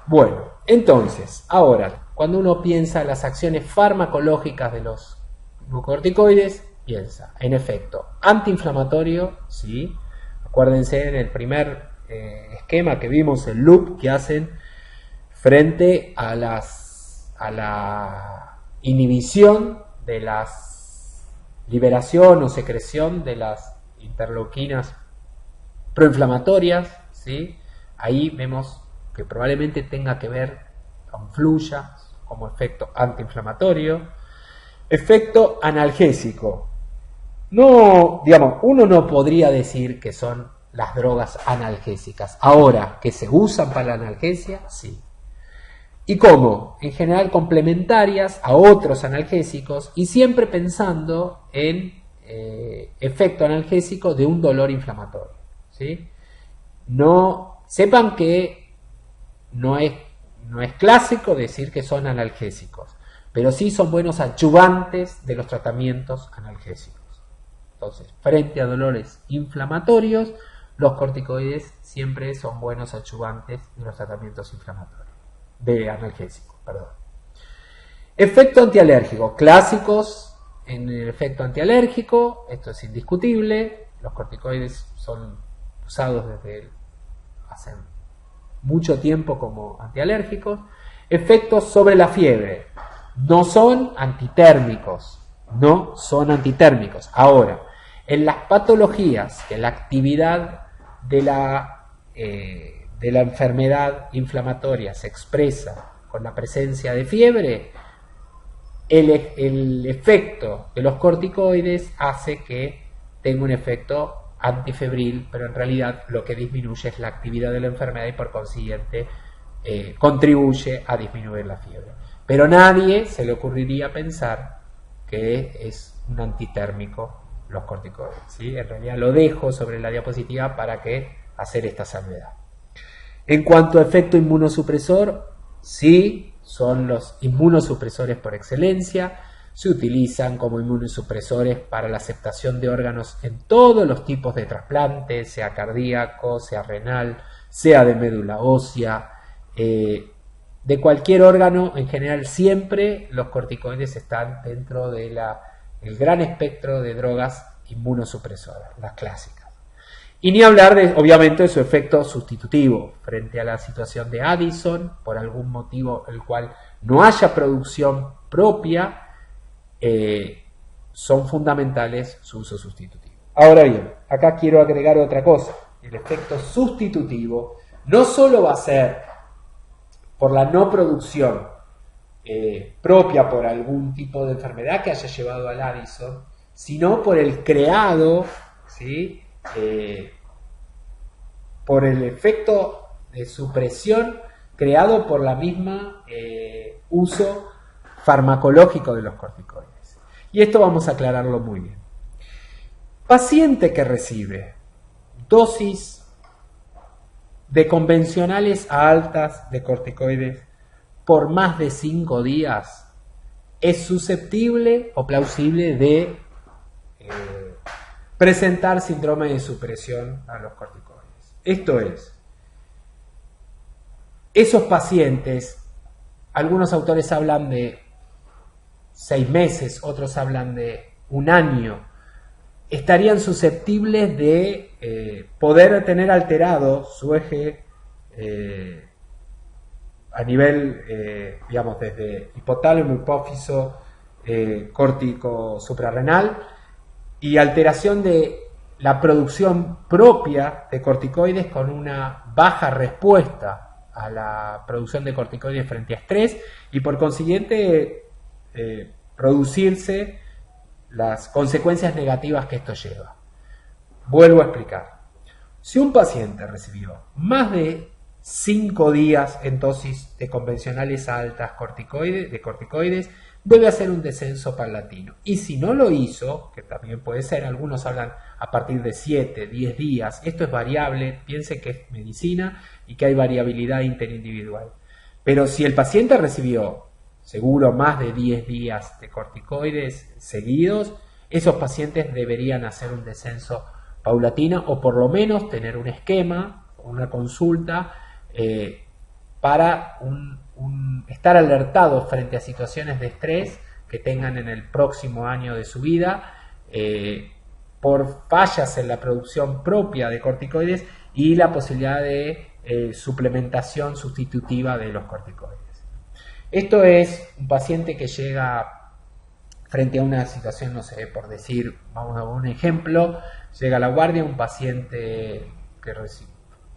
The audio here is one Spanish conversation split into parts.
Bueno, entonces, ahora, cuando uno piensa en las acciones farmacológicas de los glucocorticoides, piensa en efecto antiinflamatorio, ¿sí? Acuérdense en el primer esquema que vimos, el loop que hacen frente a la inhibición de la liberación o secreción de las interleuquinas proinflamatorias, ¿sí? Ahí vemos que probablemente tenga que ver, confluya como efecto antiinflamatorio. Efecto analgésico. No, digamos, uno no podría decir que son las drogas analgésicas. Ahora, ¿que se usan para la analgesia? Sí. ¿Y cómo? En general complementarias a otros analgésicos y siempre pensando en efecto analgésico de un dolor inflamatorio, ¿sí? No, sepan que no es clásico decir que son analgésicos, pero sí son buenos adyuvantes de los tratamientos analgésicos. Entonces, frente a dolores inflamatorios, los corticoides siempre son buenos adyuvantes de los tratamientos inflamatorios, de analgésicos, perdón. Efecto antialérgico, clásicos en el efecto antialérgico, esto es indiscutible, los corticoides son usados desde hace mucho tiempo como antialérgicos. Efectos sobre la fiebre, no son antitérmicos, no son antitérmicos. Ahora, en las patologías que la actividad de la enfermedad inflamatoria se expresa con la presencia de fiebre, el efecto de los corticoides hace que tenga un efecto antifebril, pero en realidad lo que disminuye es la actividad de la enfermedad y por consiguiente contribuye a disminuir la fiebre. Pero nadie se le ocurriría pensar que es un antitérmico los corticoides, ¿sí? En realidad lo dejo sobre la diapositiva para que hacer esta salvedad. En cuanto a efecto inmunosupresor, sí, son los inmunosupresores por excelencia. Se utilizan como inmunosupresores para la aceptación de órganos en todos los tipos de trasplantes, sea cardíaco, sea renal, sea de médula ósea, de cualquier órgano. En general siempre los corticoides están dentro del gran espectro de drogas inmunosupresoras, las clásicas. Y ni hablar obviamente de su efecto sustitutivo frente a la situación de Addison, por algún motivo el cual no haya producción propia. Son fundamentales su uso sustitutivo. Ahora bien, acá quiero agregar otra cosa. El efecto sustitutivo no solo va a ser por la no producción propia por algún tipo de enfermedad que haya llevado al Addison, sino por el creado, ¿sí? Por el efecto de supresión creado por la misma uso farmacológico de los corticoides. Y esto vamos a aclararlo muy bien. Paciente que recibe dosis de convencionales a altas de corticoides por más de 5 días es susceptible o plausible de presentar síndrome de supresión a los corticoides. Esto es, esos pacientes, algunos autores hablan de 6 meses, otros hablan de 1 año, estarían susceptibles de poder tener alterado su eje a nivel, digamos, desde hipotálamo, hipófiso, córtico suprarrenal, y alteración de la producción propia de corticoides con una baja respuesta a la producción de corticoides frente a estrés y por consiguiente producirse las consecuencias negativas que esto lleva. Vuelvo a explicar. Si un paciente recibió más de 5 días en dosis de convencionales altas de corticoides, debe hacer un descenso paulatino. Y si no lo hizo, que también puede ser, algunos hablan a partir de 7, 10 días, esto es variable, piensen que es medicina y que hay variabilidad interindividual. Pero si el paciente recibió seguro más de 10 días de corticoides seguidos, esos pacientes deberían hacer un descenso paulatino o por lo menos tener un esquema, una consulta para estar alertados frente a situaciones de estrés que tengan en el próximo año de su vida, por fallas en la producción propia de corticoides y la posibilidad de suplementación sustitutiva de los corticoides. Esto es un paciente que llega frente a una situación, no sé, por decir, vamos a un ejemplo, llega a la guardia un paciente que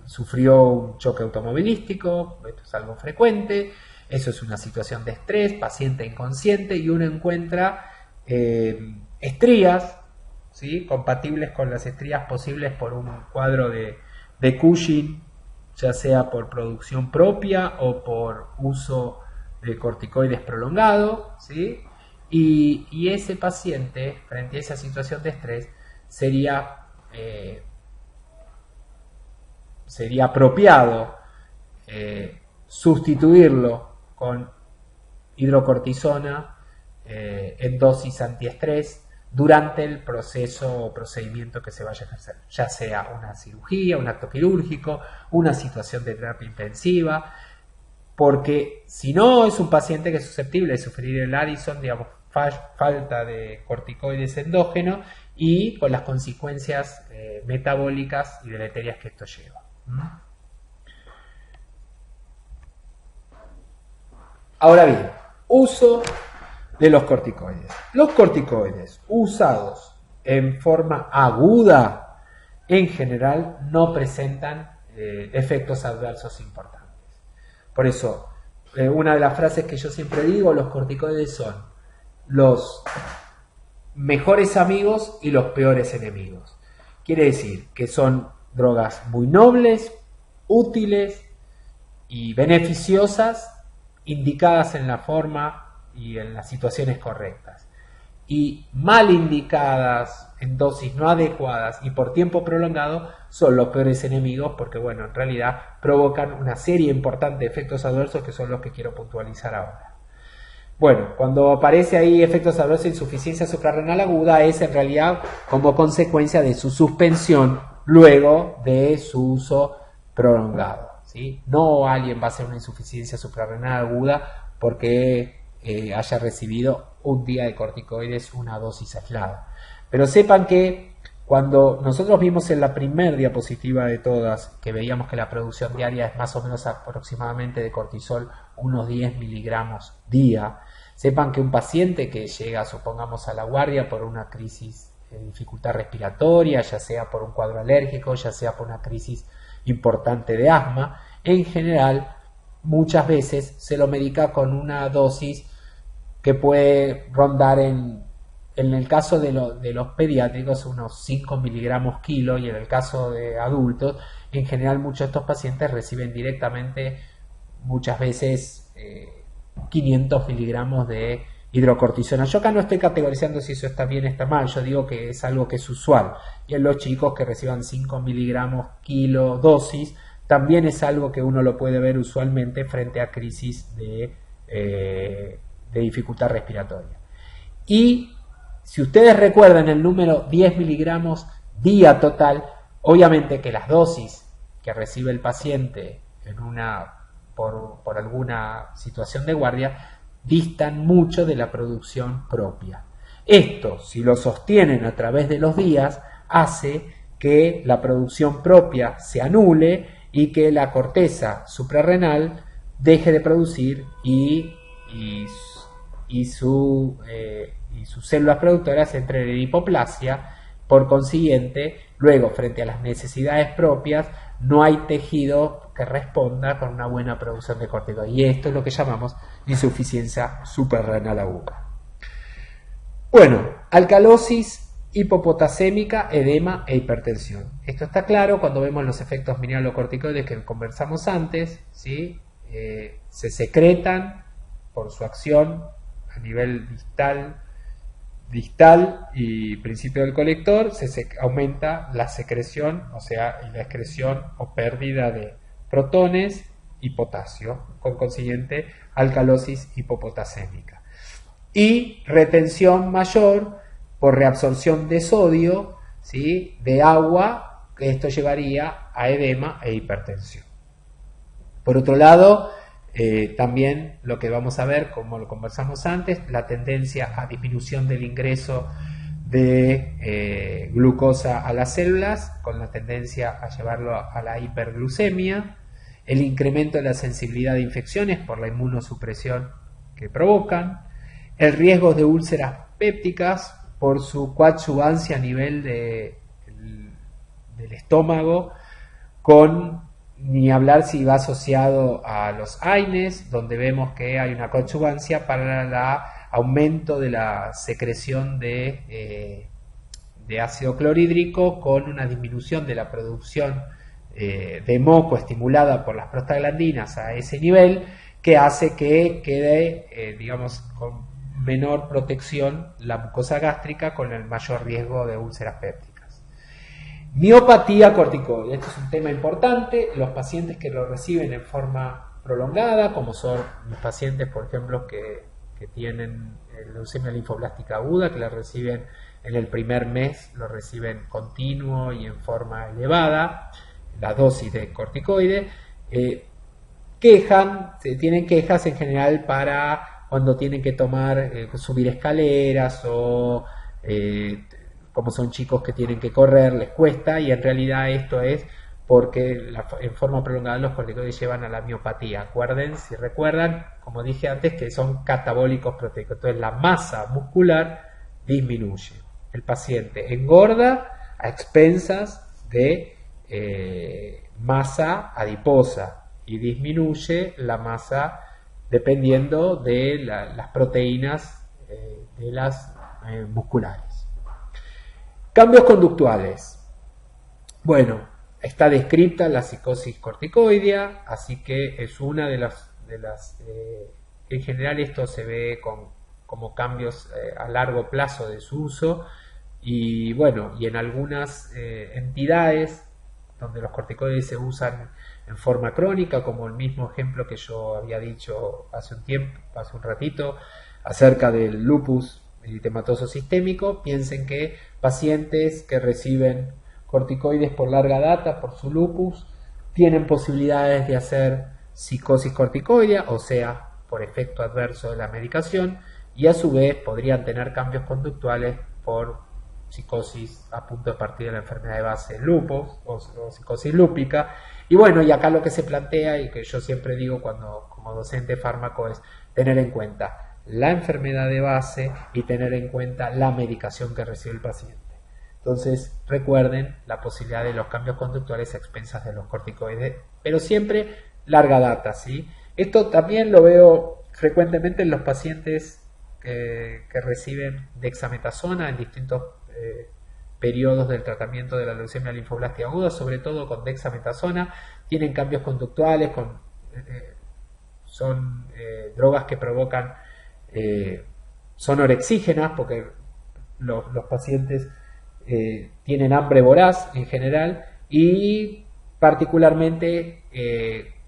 sufrió un choque automovilístico, esto es algo frecuente, eso es una situación de estrés, paciente inconsciente, y uno encuentra estrías, ¿sí?, compatibles con las estrías posibles por un cuadro de Cushing, ya sea por producción propia o por uso de corticoides prolongado, ¿sí? Y ese paciente, frente a esa situación de estrés, sería apropiado sustituirlo con hidrocortisona en dosis antiestrés durante el proceso o procedimiento que se vaya a ejercer, ya sea una cirugía, un acto quirúrgico, una situación de terapia intensiva, porque si no es un paciente que es susceptible de sufrir el Addison, digamos, falta de corticoides endógenos y con las consecuencias metabólicas y deleterias que esto lleva. Ahora bien, uso de los corticoides. Los corticoides usados en forma aguda en general no presentan efectos adversos importantes. Por eso, una de las frases que yo siempre digo, los corticoides son los mejores amigos y los peores enemigos. Quiere decir que son drogas muy nobles, útiles y beneficiosas, indicadas en la forma y en las situaciones correctas, y mal indicadas en dosis no adecuadas y por tiempo prolongado son los peores enemigos, porque bueno, en realidad provocan una serie importante de efectos adversos que son los que quiero puntualizar ahora. Bueno, cuando aparece ahí efectos adversos de insuficiencia suprarrenal aguda, es en realidad como consecuencia de su suspensión luego de su uso prolongado, ¿sí? No alguien va a hacer una insuficiencia suprarrenal aguda porque haya recibido un día de corticoides, una dosis aislada. Pero sepan que cuando nosotros vimos en la primer diapositiva de todas que veíamos que la producción diaria es más o menos aproximadamente de cortisol unos 10 miligramos día, sepan que un paciente que llega, supongamos, a la guardia por una crisis de dificultad respiratoria, ya sea por un cuadro alérgico, ya sea por una crisis importante de asma, en general muchas veces se lo medica con una dosis que puede rondar en el caso de los pediátricos unos 5 miligramos kilo, y en el caso de adultos en general muchos de estos pacientes reciben directamente muchas veces 500 miligramos de hidrocortisona. Yo acá no estoy categorizando si eso está bien o está mal, yo digo que es algo que es usual, y en los chicos que reciban 5 miligramos kilo dosis también es algo que uno lo puede ver usualmente frente a crisis de dificultad respiratoria. Y si ustedes recuerdan el número 10 miligramos día total, obviamente que las dosis que recibe el paciente por alguna situación de guardia distan mucho de la producción propia. Esto, si lo sostienen a través de los días, hace que la producción propia se anule y que la corteza suprarrenal deje de producir y sus células productoras entren en hipoplasia. Por consiguiente, luego, frente a las necesidades propias, no hay tejido que responda con una buena producción de corticoides, y esto es lo que llamamos insuficiencia suprarrenal aguda. Bueno, alcalosis hipopotasémica, edema e hipertensión. Esto está claro cuando vemos los efectos mineralocorticoides que conversamos antes, ¿sí? Se secretan por su acción a nivel distal y principio del colector, aumenta la secreción, o sea, la excreción o pérdida de protones y potasio, con consiguiente alcalosis hipopotasémica. Y retención mayor por reabsorción de sodio, ¿sí?, de agua, que esto llevaría a edema e hipertensión. Por otro lado, también lo que vamos a ver, como lo conversamos antes, la tendencia a disminución del ingreso de glucosa a las células, con la tendencia a llevarlo a la hiperglucemia, el incremento de la sensibilidad de infecciones por la inmunosupresión que provocan, el riesgo de úlceras pépticas por su coadyuvancia a nivel del estómago, ni hablar si va asociado a los AINES, donde vemos que hay una coadyuvancia para el aumento de la secreción de ácido clorhídrico, con una disminución de la producción de moco estimulada por las prostaglandinas a ese nivel, que hace que quede, digamos, con menor protección la mucosa gástrica, con el mayor riesgo de úlceras pépticas. Miopatía corticoide, este es un tema importante. Los pacientes que lo reciben en forma prolongada, como son los pacientes, por ejemplo, que tienen leucemia linfoblástica aguda, que la reciben en el primer mes, lo reciben continuo y en forma elevada, la dosis de corticoide, tienen quejas en general para cuando tienen que subir escaleras, o como son chicos que tienen que correr, les cuesta, y en realidad esto es porque en forma prolongada los corticoides llevan a la miopatía. Acuerden, si recuerdan, como dije antes, que son catabólicos proteicos. Entonces la masa muscular disminuye. El paciente engorda a expensas de masa adiposa, y disminuye la masa dependiendo de las proteínas de las musculares. Cambios conductuales. Bueno, está descrita la psicosis corticoidea, así que es una de las en general esto se ve como cambios a largo plazo de su uso, y bueno, y en algunas entidades donde los corticoides se usan en forma crónica, como el mismo ejemplo que yo había dicho hace un ratito, acerca del lupus eritematoso sistémico. Piensen que pacientes que reciben corticoides por larga data por su lupus tienen posibilidades de hacer psicosis corticoidea, o sea, por efecto adverso de la medicación, y a su vez podrían tener cambios conductuales por psicosis a punto de partir de la enfermedad de base lupus o psicosis lúpica. Y bueno, y acá lo que se plantea, y que yo siempre digo como docente de fármaco, es tener en cuenta la enfermedad de base y tener en cuenta la medicación que recibe el paciente. Entonces recuerden la posibilidad de los cambios conductuales a expensas de los corticoides, pero siempre larga data, ¿sí? Esto también lo veo frecuentemente en los pacientes que reciben dexametasona en distintos periodos del tratamiento de la leucemia linfoblástica aguda, sobre todo con dexametasona. Tienen cambios conductuales, son drogas que provocan, son orexígenas, porque los pacientes tienen hambre voraz en general, y particularmente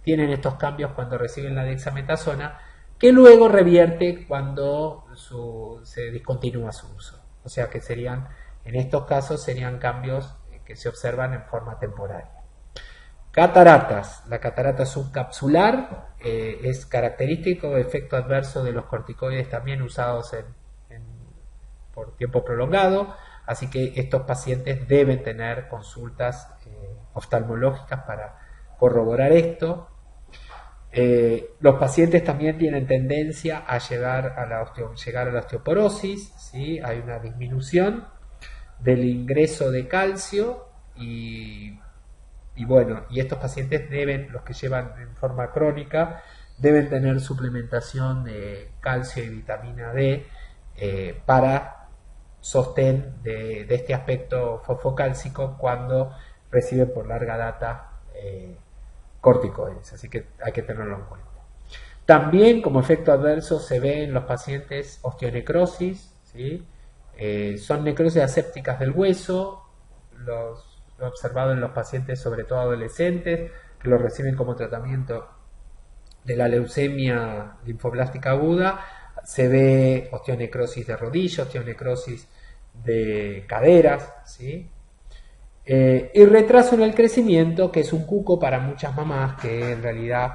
tienen estos cambios cuando reciben la dexametasona, que luego revierte cuando se discontinúa su uso. O sea que en estos casos serían cambios que se observan en forma temporaria. Cataratas. La catarata subcapsular es característico de efecto adverso de los corticoides también usados por tiempo prolongado, así que estos pacientes deben tener consultas oftalmológicas para corroborar esto. Los pacientes también tienen tendencia a llegar a la osteoporosis, ¿sí? Hay una disminución del ingreso de calcio, y bueno, y estos pacientes los que llevan en forma crónica, deben tener suplementación de calcio y vitamina D para sostén de este aspecto fosfocálcico cuando reciben por larga data corticoides, así que hay que tenerlo en cuenta. También como efecto adverso se ve en los pacientes osteonecrosis, ¿sí? Son necrosis asépticas del hueso, lo he observado en los pacientes, sobre todo adolescentes, que lo reciben como tratamiento de la leucemia linfoblástica aguda. Se ve osteonecrosis de rodilla, osteonecrosis de caderas, ¿sí? Y retraso en el crecimiento, que es un cuco para muchas mamás, que en realidad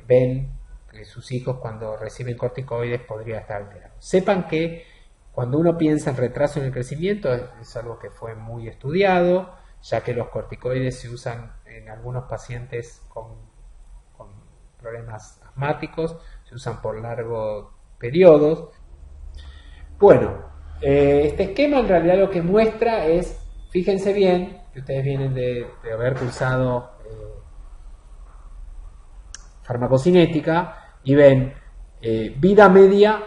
ven que sus hijos cuando reciben corticoides podría estar alterado. Sepan que cuando uno piensa en retraso en el crecimiento es algo que fue muy estudiado, ya que los corticoides se usan en algunos pacientes con problemas asmáticos, se usan por largos periodos. Bueno, este esquema en realidad lo que muestra es, fíjense bien, que ustedes vienen de haber cursado farmacocinética y ven vida media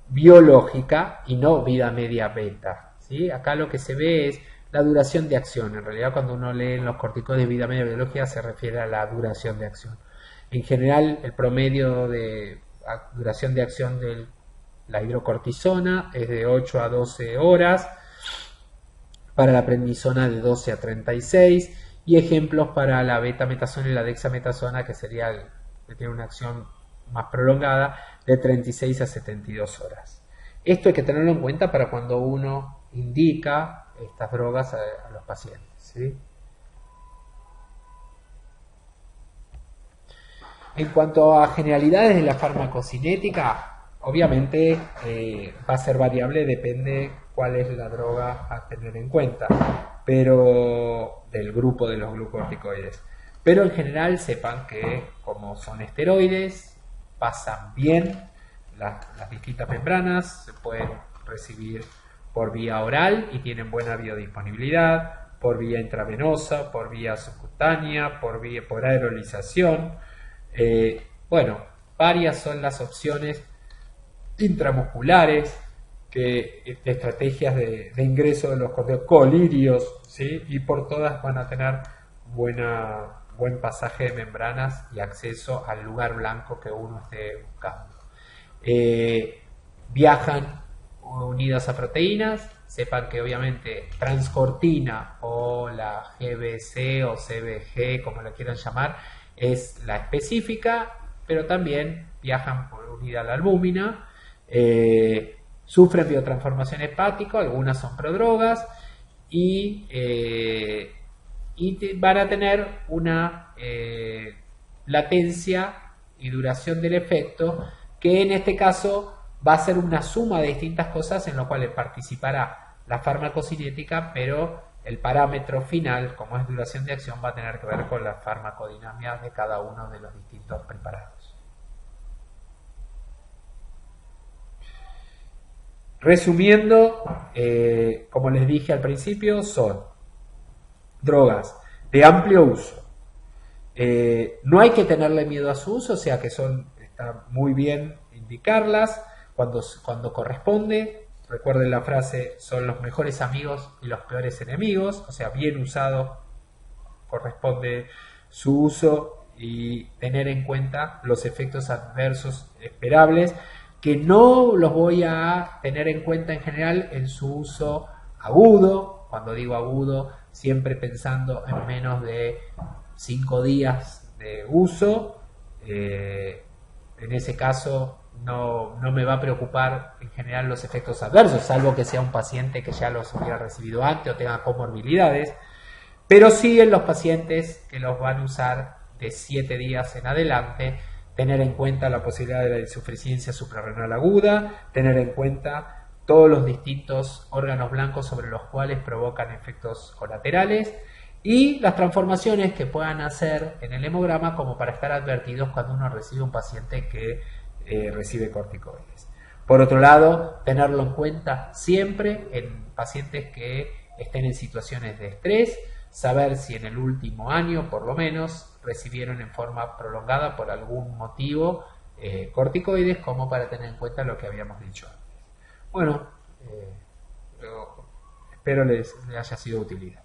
biológica y no vida media beta, ¿sí? Acá lo que se ve es la duración de acción. En realidad, cuando uno lee en los corticoides vida media biológica se refiere a la duración de acción. En general, el promedio de duración de acción de la hidrocortisona es de 8 a 12 horas, para la prednisona de 12 a 36, y ejemplos para la betametasona y la dexametasona, que sería que tiene una acción más prolongada, de 36 a 72 horas. Esto hay que tenerlo en cuenta para cuando uno indica estas drogas a los pacientes, ¿sí? En cuanto a generalidades de la farmacocinética, obviamente va a ser variable, depende cuál es la droga a tener en cuenta, pero del grupo de los glucocorticoides. Pero en general sepan que como son esteroides, pasan bien las distintas membranas, se pueden recibir por vía oral y tienen buena biodisponibilidad, por vía intravenosa, por vía subcutánea, por aerolización. Bueno, varias son las opciones intramusculares, estrategias de ingreso de los colirios, ¿sí? Y por todas van a tener buen pasaje de membranas y acceso al lugar blanco que uno esté buscando. Viajan unidas a proteínas. Sepan que obviamente transcortina o la GBC o CBG, como la quieran llamar, es la específica, pero también viajan por unidad a la albúmina, sufren biotransformación hepática, algunas son prodrogas y van a tener una latencia y duración del efecto que en este caso va a ser una suma de distintas cosas en lo cual participará la farmacocinética, pero el parámetro final, como es duración de acción, va a tener que ver con la farmacodinámica de cada uno de los distintos preparados. Resumiendo, como les dije al principio, son drogas de amplio uso. No hay que tenerle miedo a su uso, o sea que está muy bien indicarlas cuando corresponde. Recuerden la frase, son los mejores amigos y los peores enemigos, o sea, bien usado corresponde su uso y tener en cuenta los efectos adversos esperables, que no los voy a tener en cuenta en general en su uso agudo. Cuando digo agudo, siempre pensando en menos de 5 días de uso. En ese caso no me va a preocupar en general los efectos adversos, salvo que sea un paciente que ya los hubiera recibido antes o tenga comorbilidades, pero sí en los pacientes que los van a usar de 7 días en adelante, tener en cuenta la posibilidad de la insuficiencia suprarrenal aguda, tener en cuenta todos los distintos órganos blancos sobre los cuales provocan efectos colaterales y las transformaciones que puedan hacer en el hemograma como para estar advertidos cuando uno recibe un paciente que recibe corticoides. Por otro lado, tenerlo en cuenta siempre en pacientes que estén en situaciones de estrés, saber si en el último año por lo menos recibieron en forma prolongada por algún motivo corticoides, como para tener en cuenta lo que habíamos dicho antes. Bueno, espero les haya sido de utilidad.